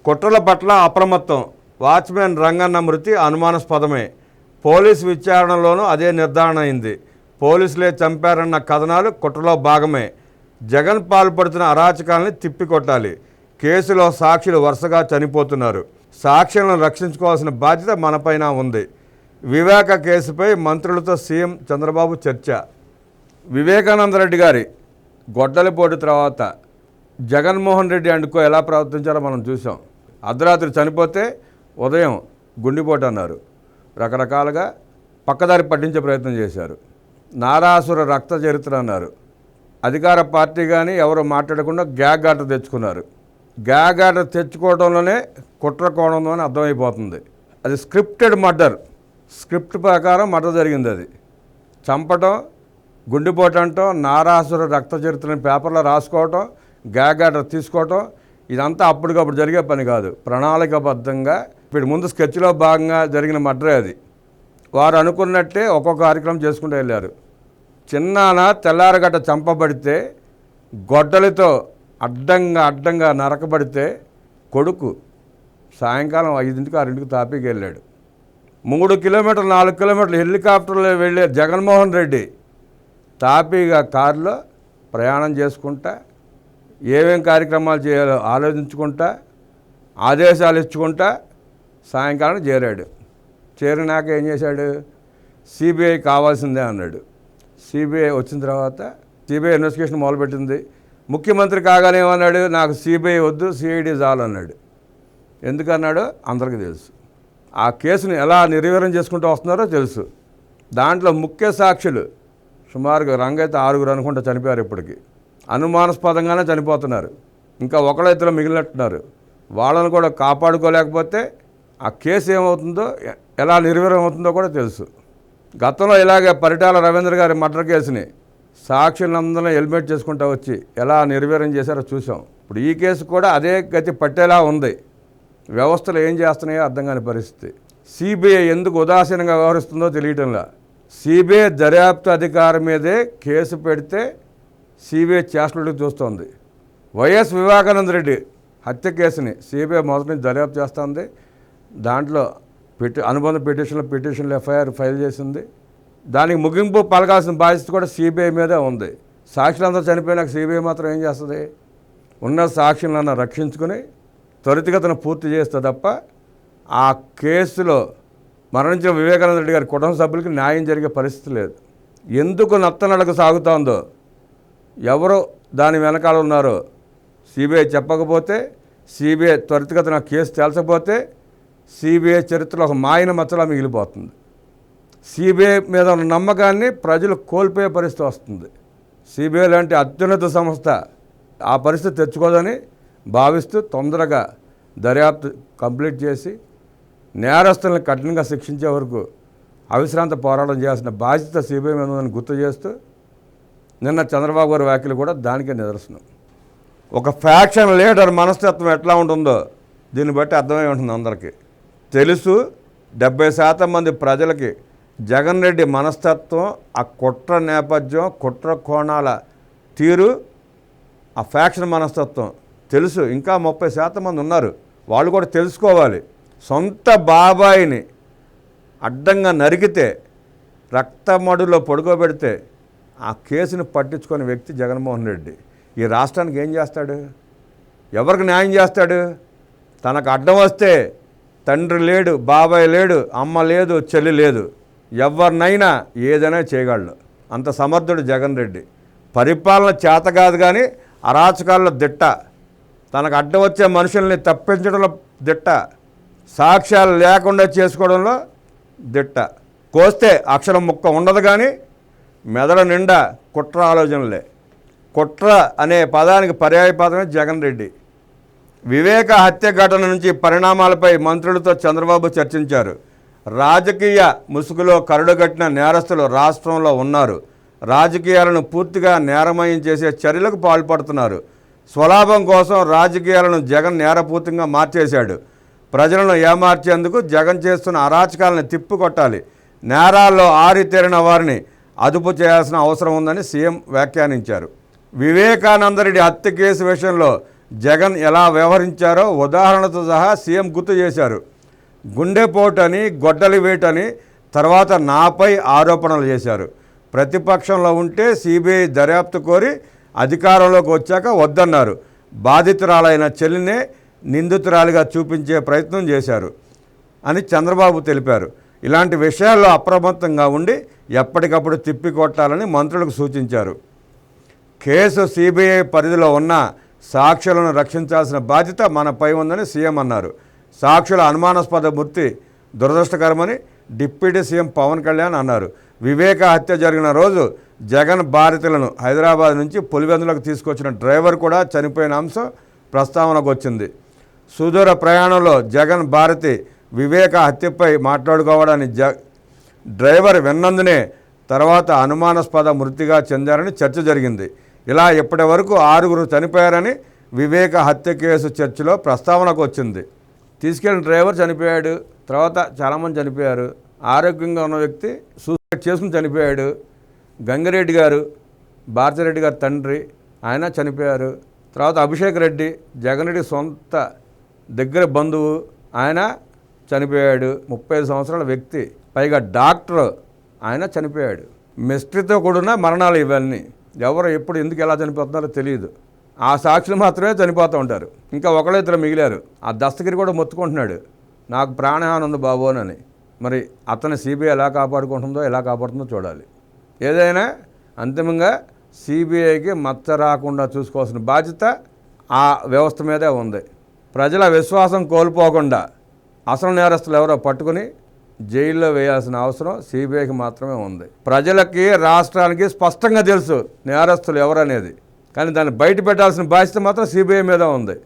కుట్రల పట్ల అప్రమత్తం. వాచ్మెన్ రంగన్న మృతి అనుమానాస్పదమే. పోలీసు విచారణలోనూ అదే నిర్ధారణ అయింది. పోలీసులే చంపారన్న కథనాలు కుట్రలో భాగమే. జగన్ పాల్పడుతున్న అరాచకాలని తిప్పికొట్టాలి. కేసులో సాక్షులు వరుసగా చనిపోతున్నారు. సాక్షులను రక్షించుకోవాల్సిన బాధ్యత మనపైన ఉంది. వివేక కేసుపై మంత్రులతో సీఎం చంద్రబాబు చర్చ. వివేకానందరెడ్డి గారి గొడ్డలిపోటు తర్వాత జగన్మోహన్ రెడ్డి అండుకో ఎలా ప్రవర్తించారో మనం చూసాం. అర్ధరాత్రి చనిపోతే ఉదయం గుండెపోటు అన్నారు. రకరకాలుగా పక్కదారి పట్టించే ప్రయత్నం చేశారు. నారాసుర రక్త చరిత్ర అన్నారు. అధికార పార్టీ కానీ ఎవరు మాట్లాడకుండా గ్యాగ్ ఆర్డర్ తెచ్చుకున్నారు. గ్యాగ్ ఆర్డర్ తెచ్చుకోవడంలోనే కుట్ర కోణంలో అని అర్థమైపోతుంది. అది స్క్రిప్టెడ్ మర్డర్. స్క్రిప్ట్ ప్రకారం మర్డర్ జరిగింది. అది చంపటం, గుండెపోటు అంటాం, నారాసుర రక్త చరిత్రని పేపర్లో రాసుకోవటం, గ్యాగ్ ఆర్డర్ తీసుకోవటం, ఇదంతా అప్పటికప్పుడు జరిగే పని కాదు. ప్రణాళికాబద్ధంగా ఇప్పుడు ముందు స్కెచ్లో భాగంగా జరిగిన మర్డరే అది. వారు అనుకున్నట్టే ఒక్కొక్క కార్యక్రమం చేసుకుంటూ వెళ్ళారు. చిన్నాన తెల్లారగట్ట చంపబడితే, గొడ్డలితో అడ్డంగా నరకబడితే కొడుకు సాయంకాలం 5ంటికి 6ంటికి తాపీకి వెళ్ళాడు. 3 కిలోమీటర్లు 4 కిలోమీటర్లు హెలికాప్టర్లో వెళ్ళే జగన్మోహన్ రెడ్డి తాపీగా కారులో ప్రయాణం చేసుకుంటా, ఏమేం కార్యక్రమాలు చేయాలో ఆలోచించుకుంటా, ఆదేశాలు ఇచ్చుకుంటా సాయంకాలం చేరాడు. చేరినాక ఏం చేశాడు? సిబిఐ కావాల్సిందే అన్నాడు. సిబిఐ వచ్చిన తర్వాత సిబిఐ ఇన్వెస్టిగేషన్ మొదలుపెట్టింది. ముఖ్యమంత్రి కాగానే ఏమన్నాడు? నాకు సిబిఐ వద్దు, సిఐడి చాలు అన్నాడు. ఎందుకన్నాడో అందరికీ తెలుసు. ఆ కేసును ఎలా నిర్వీర్యం చేసుకుంటూ వస్తున్నారో తెలుసు. దాంట్లో ముఖ్య సాక్షులు సుమారుగా రంగైతే 6 అనుకుంటా చనిపోయారు. ఇప్పటికీ అనుమానాస్పదంగానే చనిపోతున్నారు. ఇంకా ఒకళ్ళైతే మిగిలినట్టున్నారు. వాళ్ళను కూడా కాపాడుకోలేకపోతే ఆ కేసు ఏమవుతుందో, ఎలా నిర్వీర్యం అవుతుందో కూడా తెలుసు. గతంలో ఇలాగే పరిటాల రవీంద్ర గారి మర్డర్ కేసుని సాక్షులందరినీ ఎలిమినేట్ చేసుకుంటూ వచ్చి ఎలా నిర్వీర్యం చేశారో చూసాం. ఇప్పుడు ఈ కేసు కూడా అదే గతి పట్టేలా ఉంది. వ్యవస్థలు ఏం చేస్తున్నాయో అర్థం కాని పరిస్థితి. సిబిఐ ఎందుకు ఉదాసీనంగా వ్యవహరిస్తుందో తెలియటంలా. సిబిఐ దర్యాప్తు అధికారి మీదే కేసు పెడితే సిబిఐ చేష్టలకు చూస్తోంది. వైఎస్ వివేకానందరెడ్డి హత్య కేసుని సిబిఐ మొదటి నుంచి దర్యాప్తు చేస్తుంది. దాంట్లో అనుబంధ పిటిషన్లు ఎఫ్ఐఆర్ ఫైల్ చేసింది. దానికి ముగింపు పలకాల్సిన బాధ్యత కూడా సిబిఐ మీదే ఉంది. సాక్షులందరూ చనిపోయినాక సిబిఐ మాత్రం ఏం చేస్తుంది? ఉన్న సాక్షులను రక్షించుకుని త్వరితగతిన పూర్తి చేస్తే తప్ప ఆ కేసులో మరణించిన వివేకానంద రెడ్డి గారి కుటుంబ సభ్యులకి న్యాయం జరిగే పరిస్థితి లేదు. ఎందుకు నత్తనడక సాగుతోందో, ఎవరు దాని వెనకాల ఉన్నారో సిబిఐ చెప్పకపోతే, సిబిఐ త్వరితగతిన కేసు తేల్చకపోతే సిబిఐ చరిత్రలో ఒక మాయన మచ్చలా మిగిలిపోతుంది. సిబిఐ మీద ఉన్న నమ్మకాన్ని ప్రజలు కోల్పోయే పరిస్థితి వస్తుంది. సిబిఐ లాంటి అత్యున్నత సంస్థ ఆ పరిస్థితి తెచ్చుకోదని భావిస్తూ తొందరగా దర్యాప్తు కంప్లీట్ చేసి నేరస్తులను కఠినంగా శిక్షించే వరకు అవిశ్రాంత పోరాటం చేయాల్సిన బాధ్యత సిబిఐ మీద ఉందని గుర్తు చేస్తూ నిన్న చంద్రబాబు గారి వ్యాఖ్యలు కూడా దానికే నిదర్శనం. ఒక ఫ్యాక్షన్ లీడర్ మనస్తత్వం ఎట్లా ఉంటుందో దీన్ని బట్టి అర్థమై ఉంటుంది అందరికీ తెలుసు. 70% మంది ప్రజలకి జగన్ రెడ్డి మనస్తత్వం, ఆ కుట్ర నేపథ్యం, కుట్ర కోణాల తీరు, ఆ ఫ్యాక్షన్ మనస్తత్వం తెలుసు. ఇంకా 30% మంది ఉన్నారు. వాళ్ళు కూడా తెలుసుకోవాలి. సొంత బాబాయిని అడ్డంగా నరికితే, రక్తమడులో పడుకోబెడితే ఆ కేసును పట్టించుకునే వ్యక్తి జగన్మోహన్ రెడ్డి. ఈ రాష్ట్రానికి ఏం చేస్తాడు? ఎవరికి న్యాయం చేస్తాడు? తనకు అడ్డం వస్తే తండ్రి లేడు, బాబాయ్ లేడు, అమ్మ లేదు, చెల్లి లేదు, ఎవరినైనా ఏదైనా చేయగలడు. అంత సమర్థుడు జగన్ రెడ్డి. పరిపాలన చేత కాదు కానీ అరాచకాల్లో దిట్ట. తనకు అడ్డం వచ్చే మనుషుల్ని తప్పించడంలో దిట్ట. సాక్ష్యాలు లేకుండా చేసుకోవడంలో దిట్ట. కోస్తే అక్షరం ముక్క ఉండదు కానీ మెదడు నిండా కుట్ర ఆలోచనలే. కుట్ర అనే పదానికి పర్యాయపదమే జగన్ రెడ్డి. వివేక హత్య ఘటన నుంచి పరిణామాలపై మంత్రులతో చంద్రబాబు చర్చించారు. రాజకీయ ముసుగులో కరడుగట్టిన నేరస్తులు రాష్ట్రంలో ఉన్నారు. రాజకీయాలను పూర్తిగా నేరమయం చేసే చర్యలకు పాల్పడుతున్నారు. స్వలాభం కోసం రాజకీయాలను జగన్ నేరపూర్తిగా మార్చేశాడు. ప్రజలను ఏమార్చేందుకు జగన్ చేస్తున్న అరాచకాలను తిప్పికొట్టాలి. నేరాల్లో ఆరితేరిన వారిని అదుపు చేయాల్సిన అవసరం ఉందని సీఎం వ్యాఖ్యానించారు. వివేకానందరెడ్డి హత్య కేసు విషయంలో జగన్ ఎలా వ్యవహరించారో ఉదాహరణతో సహా సీఎం గుర్తు చేశారు. గుండెపోటు అని, గొడ్డలి వేటని, తర్వాత నాపై ఆరోపణలు చేశారు. ప్రతిపక్షంలో ఉంటే సిబిఐ దర్యాప్తు కోరి అధికారంలోకి వచ్చాక వద్దన్నారు. బాధితురాలైన చెల్లినే నిందితురాలిగా చూపించే ప్రయత్నం చేశారు అని చంద్రబాబు తెలిపారు. ఇలాంటి విషయాల్లో అప్రమత్తంగా ఉండి ఎప్పటికప్పుడు తిప్పికొట్టాలని మంత్రులకు సూచించారు. కేసు సిబిఐ పరిధిలో ఉన్న సాక్షులను రక్షించాల్సిన బాధ్యత మనపై ఉందని సీఎం అన్నారు. సాక్షుల అనుమానాస్పద మృతి దురదృష్టకరమని డిప్యూటీ సీఎం పవన్ కళ్యాణ్ అన్నారు. వివేక హత్య జరిగిన రోజు జగన్ బాధితులను హైదరాబాద్ నుంచి పులివెందులకు తీసుకొచ్చిన డ్రైవర్ కూడా చనిపోయిన అంశం ప్రస్తావనకు వచ్చింది. సుదూర ప్రయాణంలో జగన్ భారతి వివేక హత్యపై మాట్లాడుకోవడాన్ని డ్రైవర్ విన్నందునే తర్వాత అనుమానాస్పద మృతిగా చెందారని చర్చ జరిగింది. ఇలా ఇప్పటి వరకు 6 చనిపోయారని వివేక హత్య కేసు చర్చలో ప్రస్తావనకు వచ్చింది. తీసుకెళ్లిన డ్రైవర్ చనిపోయాడు, తర్వాత చాలామంది చనిపోయారు. ఆరోగ్యంగా ఉన్న వ్యక్తి సూసైడ్ చేసుకుని చనిపోయాడు. గంగిరెడ్డి గారు, భారతిరెడ్డి గారి తండ్రి, ఆయన చనిపోయారు. తర్వాత అభిషేక్ రెడ్డి, జగన్ రెడ్డి సొంత దగ్గర బంధువు, ఆయన చనిపోయాడు. 35 సంవత్సరాల వ్యక్తి, పైగా డాక్టర్, ఆయన చనిపోయాడు. మిస్టరీతో కూడిన మరణాలు ఇవన్నీ. ఎవరు ఎప్పుడు ఎందుకు ఎలా చనిపోతున్నారో తెలియదు. ఆ సాక్షులు మాత్రమే చనిపోతూ ఉంటారు. ఇంకా ఒకళ్ళిద్దరు మిగిలారు. ఆ దస్తగిరి కూడా మొత్తుకుంటున్నాడు, నాకు ప్రాణహాని ఉంది బాబోనని. మరి అతని సిబిఐ ఎలా కాపాడుకుంటుందో, ఎలా కాపాడుతుందో చూడాలి. ఏదైనా అంతిమంగా సిబిఐకి మచ్చ రాకుండా చూసుకోవాల్సిన బాధ్యత ఆ వ్యవస్థ మీదే ఉంది. ప్రజల విశ్వాసం కోల్పోకుండా అసలు నేరస్తులు ఎవరో పట్టుకుని జైల్లో వేయాల్సిన అవసరం సిబిఐకి మాత్రమే ఉంది. ప్రజలకి, రాష్ట్రానికి స్పష్టంగా తెలుసు నేరస్తులు ఎవరనేది, కానీ దాన్ని బయట పెట్టాల్సిన బాధ్యత మాత్రం సిబిఐ మీద ఉంది.